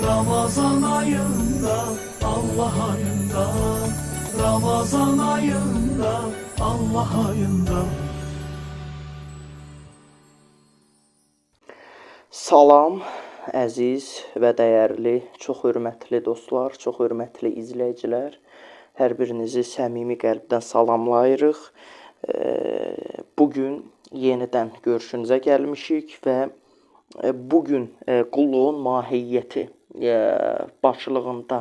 Ramazan ayında, Allah ayında, Ramazan ayında, Allah ayında. Salam, əziz və dəyərli, çox hörmətli dostlar, çox hörmətli izləyicilər. Hər birinizi səmimi qəlbdən salamlayırıq. Bugün yenidən görüşünüzə gəlmişik və bugün qulluğun mahiyyəti başlığında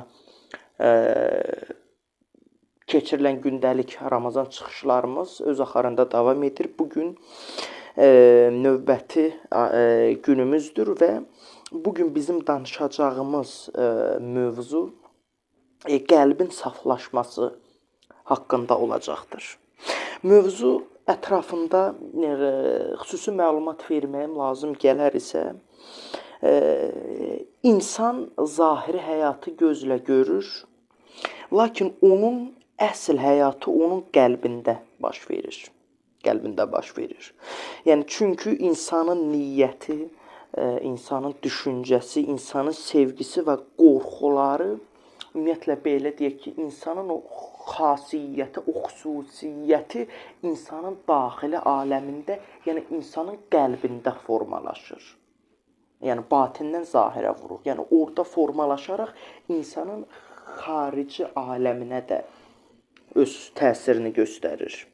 keçirilən gündəlik Ramazan çıxışlarımız öz axarında davam edir. Bugün növbəti günümüzdür və bugün bizim danışacağımız mövzu qəlbin saflaşması haqqında olacaqdır. Mövzu ətrafında xüsusi məlumat verməyim lazım gələr isə insan zahiri həyatı gözlə görür, lakin onun əsl həyatı onun qəlbində baş verir. Yəni çünki insanın niyyəti, insanın düşüncəsi, insanın sevgisi və qorxuları, ümumiyyətlə belə deyək ki, insanın o xasiyyəti, o xüsusiyyəti insanın daxili aləmində, yəni insanın qəlbində formalaşır. Yəni batindən zahirə vurur. Yəni orada formalaşaraq insanın xarici aləminə də öz təsirini göstərir.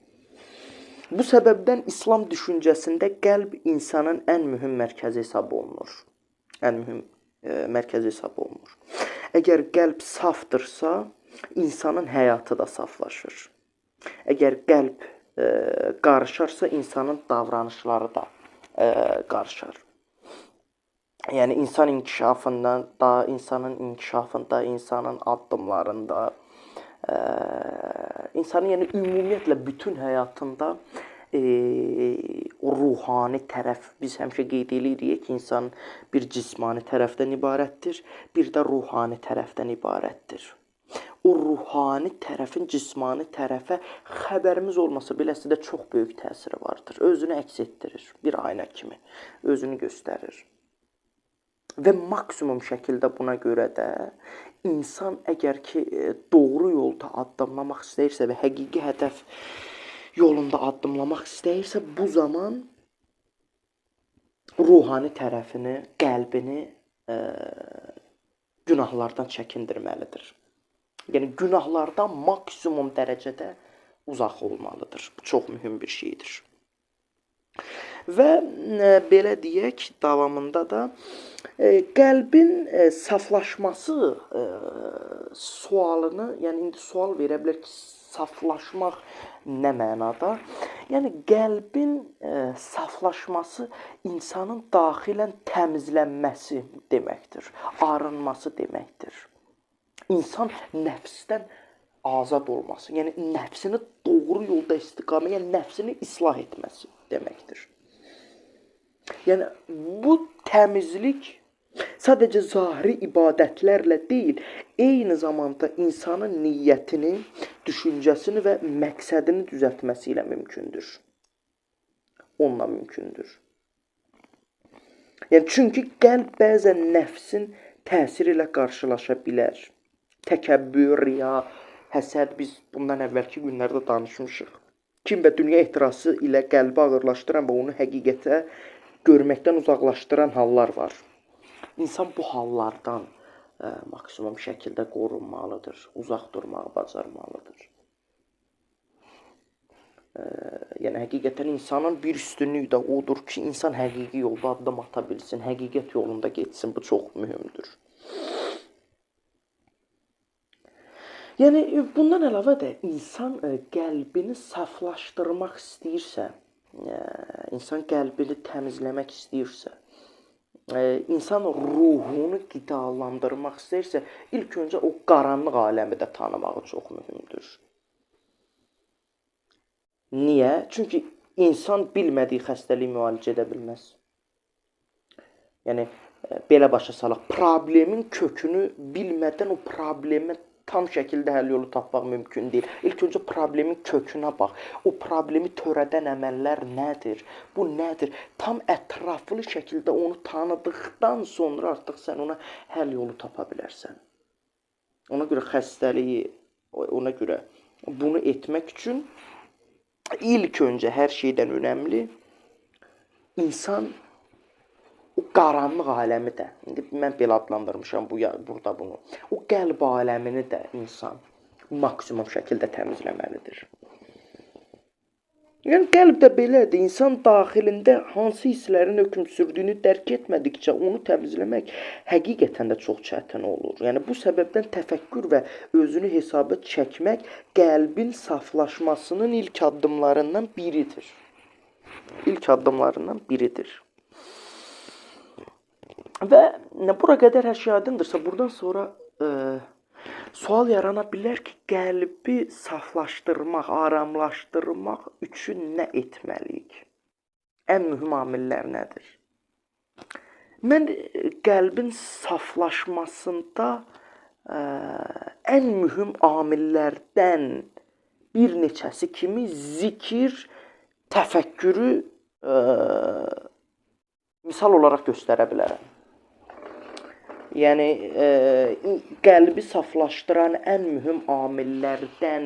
Bu səbəbdən İslam düşüncəsində qəlb insanın ən mühüm mərkəzi hesab olunur. Əgər qəlb safdırsa, insanın həyatı da saflaşır. Əgər qəlb qarışarsa, insanın davranışları da qarışar. Yəni insanın inkişafında, insanın addımlarında, insanın yəni ümumiyyətlə bütün həyatında o ruhani tərəf, biz həmişə qeyd edirik ki, insan bir cismani tərəfdən ibarətdir, bir də ruhani tərəfdən ibarətdir. O ruhani tərəfin cismani tərəfə xəbərimiz olmasa belə sizdə çox böyük təsiri vardır. Özünü əks etdirir, bir ayna kimi özünü göstərir. Və maksimum şəkildə buna görə də insan əgər ki, doğru yolda addımlamaq istəyirsə və həqiqi hədəf yolunda addımlamaq istəyirsə, bu zaman ruhani tərəfini, qəlbini günahlardan çəkindirməlidir. Yəni, günahlardan maksimum dərəcədə uzaq olmalıdır. Bu çox mühüm bir şeydir. Və belə deyək, davamında da qəlbin saflaşması sualını, yəni indi sual verə bilər ki, saflaşmaq nə mənada? Yəni qəlbin saflaşması insanın daxilən təmizlənməsi deməkdir, arınması deməkdir. İnsan nəfsdən azad olması, yəni nəfsini doğru yolda istiqamət, yəni nəfsini islah etməsi deməkdir. Yəni bu təmizlik sadəcə zahiri ibadətlərlə deyil, eyni zamanda insanın niyyətini, düşüncəsini və məqsədini düzəltməsi ilə mümkündür. Onunla mümkündür. Yəni çünki qəlb bəzən nəfsin təsiri ilə qarşılaşa bilər. Təkəbbür, riya, həsəd, biz bundan əvvəlki günlərdə danışmışıq. Kin və dünya ehtirası ilə qəlbi ağırlaşdıran və onu həqiqətə görməkdən uzaqlaşdıran hallar var. İnsan bu hallardan maksimum şəkildə qorunmalıdır, uzaq durmağı bacarmalıdır. Yəni həqiqətən insanın bir üstünlüyü də odur ki, insan həqiqi yolda addım ata bilsin, həqiqət yolunda getsin, bu çox mühümdür. Yəni bundan əlavə də insan qəlbini saflaşdırmaq istəyirsə, insan qəlbini təmizləmək istəyirsə, insan ruhunu qidalandırmaq istəyirsə, ilk öncə o qaranlıq aləmi də tanımağı çox mühümdür. Niyə? Çünki insan bilmədiyi xəstəliyi müalicə edə bilməz. Yəni belə başa salaq, problemin kökünü bilmədən o problemə tam şəkildə həll yolu tapmaq mümkün deyil. İlk öncə problemin kökünə bax. O problemi törədən əməllər nədir? Bu nədir? Tam ətraflı şəkildə onu tanıdıqdan sonra artıq sən ona həll yolu tapa bilərsən. Ona görə xəstəliyi, ona görə bunu etmək üçün ilk öncə hər şeydən önəmli insan o qaranlıq aləmi də, indi mən belə adlandırmışam burada bunu. O qəlb aləmini də insan maksimum şəkildə təmizləməlidir. Yəni qəlb də belədir. İnsan daxilində hansı hisslərin hökm sürdüyünü dərk etmədikcə onu təmizləmək həqiqətən də çox çətin olur. Yəni bu səbəbdən təfəkkür və özünü hesaba çəkmək qəlbin saflaşmasının ilk addımlarından biridir. İlk addımlarından biridir. Və bura qədər hər şey aydındırsa, buradan sonra sual yarana bilər ki, qəlbi saflaşdırmaq, aramlaşdırmaq üçün nə etməliyik? Ən mühüm amillər nədir? Mən qəlbin saflaşmasında ən mühüm amillərdən bir neçəsi kimi zikir, təfəkkürü misal olaraq göstərə bilərəm. Yəni, qəlbi saflaşdıran ən mühüm amillərdən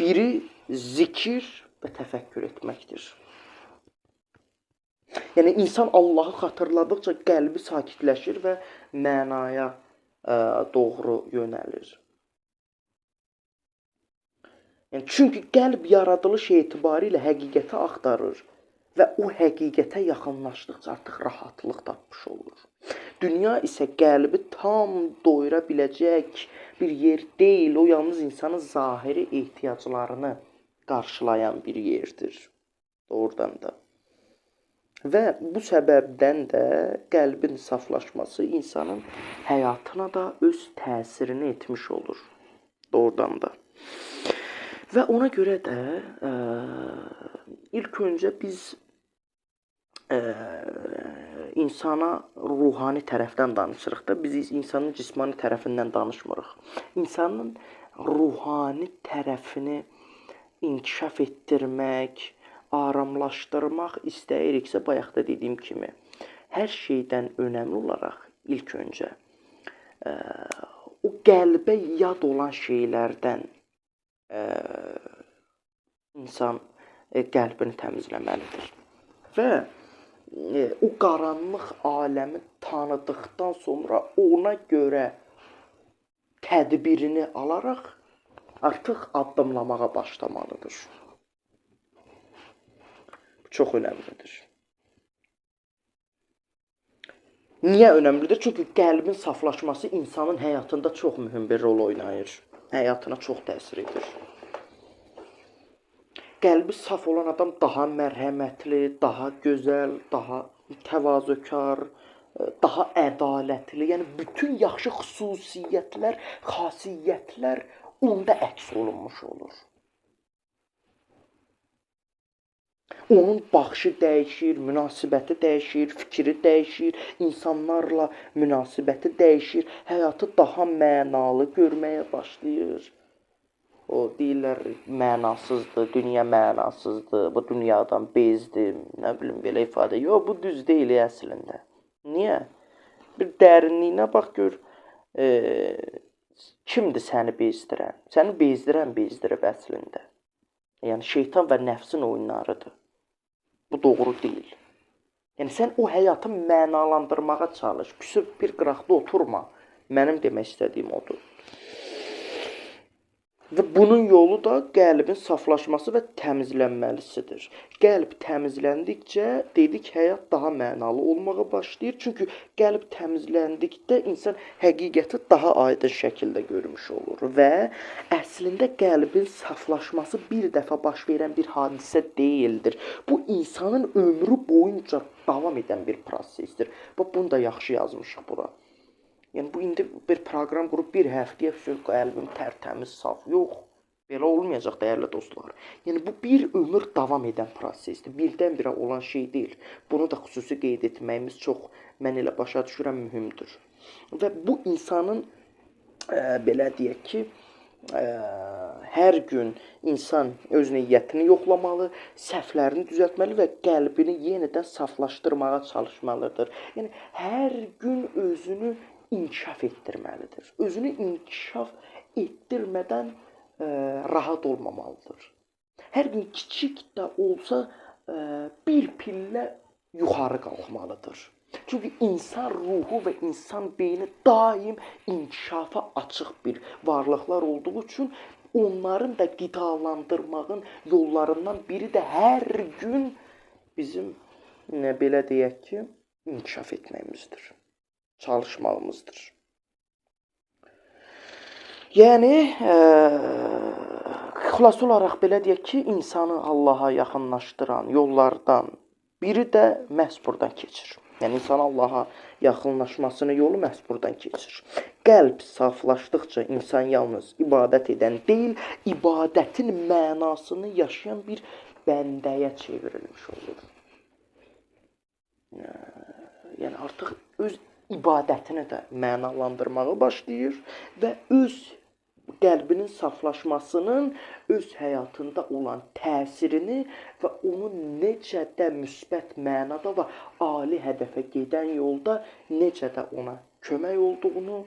biri zikir və təfəkkür etməkdir. Yəni, insan Allahı xatırladıqca qəlbi sakitləşir və mənaya doğru yönəlir. Yəni, çünki qəlb yaradılış etibarilə həqiqəti axtarır və o həqiqətə yaxınlaşdıqca artıq rahatlıq tapmış olur. Dünya isə qəlbi tam doyura biləcək bir yer deyil, o yalnız insanın zahiri ehtiyaclarını qarşılayan bir yerdir. Doğrudan da. Və bu səbəbdən də qəlbin saflaşması insanın həyatına da öz təsirini etmiş olur. Doğrudan da. Və ona görə də ilk öncə biz insana ruhani tərəfdən danışırıq da, biz insanın cismani tərəfindən danışmırıq. İnsanın ruhani tərəfini inkişaf etdirmək, aramlaşdırmaq istəyiriksə, bayaq da dediyim kimi, hər şeydən önəmli olaraq ilk öncə o qəlbə yad olan şeylərdən insan qəlbini təmizləməlidir. Və o qaranlıq aləmi tanıdıqdan sonra ona görə tədbirini alaraq artıq addımlamağa başlamalıdır. Bu çox önəmlidir. Niyə önəmlidir? Çünki qəlbin saflaşması insanın həyatında çox mühüm bir rol oynayır. Həyatına çox təsir edir. Qəlbi saf olan adam daha mərhəmətli, daha gözəl, daha təvazökar, daha ədalətli. Yəni, bütün yaxşı xüsusiyyətlər, xasiyyətlər onda əks olunmuş olur. Onun baxışı dəyişir, münasibəti dəyişir, fikri dəyişir, insanlarla münasibəti dəyişir, həyatı daha mənalı görməyə başlayır. O deyirlər, mənasızdır, dünya mənasızdır, bu dünyadan bezdim, nə bilim, belə ifadə. Yox, bu düz deyil əslində. Niyə? Bir dərinliyinə bax, gör, kimdir səni bezdirən? Səni bezdirib əslində. Yəni, şeytan və nəfsin oyunlarıdır. Bu doğru deyil. Yəni, sən o həyatı mənalandırmağa çalış, küsüb bir qıraqda oturma. Mənim demək istədiyim odur. Və bunun yolu da qəlbin saflaşması və təmizlənməlisidir. Qəlb təmizləndikcə, dedik, həyat daha mənalı olmağa başlayır. Çünki qəlb təmizləndikdə insan həqiqəti daha aydın şəkildə görmüş olur. Və əslində qəlbin saflaşması bir dəfə baş verən bir hadisə deyildir. Bu, insanın ömrü boyunca davam edən bir prosesdir. Bax, bunu da yaxşı yazmışıq bura. Yəni, bu indi bir proqram qurub bir həftəyə qəlbim tərtəmiz, saf. Yox, belə olmayacaq, dəyərli dostlar. Yəni, bu bir ömür davam edən prosesdir. Birdən-birə olan şey deyil. Bunu da xüsusi qeyd etməyimiz çox, mən elə başa düşürəm, mühümdür. Və bu insanın belə deyək ki, hər gün insan öz niyyətini yoxlamalı, səhvlərini düzəltməli və qəlbini yenidən saflaşdırmağa çalışmalıdır. Yəni hər gün özünü inkişaf etdirməlidir. Özünü inkişaf etdirmədən rahat olmamalıdır. Hər gün kiçik də olsa bir pillə yuxarı qalxmalıdır. Çünki insan ruhu və insan beyni daim inkişafa açıq bir varlıqlar olduğu üçün onların da qidalandırmağın yollarından biri də hər gün bizim belə deyək ki, inkişaf etməyimizdir, çalışmağımızdır. Yəni, xülasə olaraq belə deyək ki, insanı Allaha yaxınlaşdıran yollardan biri də məhz buradan keçir. Yəni, insan Allaha yaxınlaşmasının yolu məhz buradan keçir. Qəlb saflaşdıqca insan yalnız ibadət edən deyil, ibadətin mənasını yaşayan bir bəndəyə çevrilmiş olur. Yəni, artıq öz ibadətini də mənalandırmağa başlayır və öz qəlbinin saflaşmasının öz həyatında olan təsirini və onun necə də müsbət mənada və ali hədəfə gedən yolda necə də ona kömək olduğunu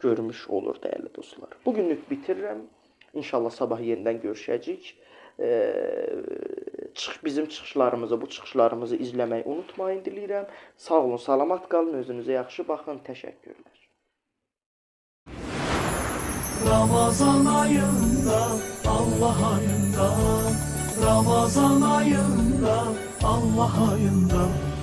görmüş olur, dəyərli dostlar. Bugünlük bitirirəm. İnşallah sabah yenidən görüşəcəyik. Bizim çıxışlarımızı, bu çıxışlarımızı izləməyi unutmayın diləyirəm. Sağ olun, salamat qalın, özünüzə yaxşı baxın. Təşəkkürlər. Ramazan ayında, Allah ayında, Ramazan ayında, Allah ayında.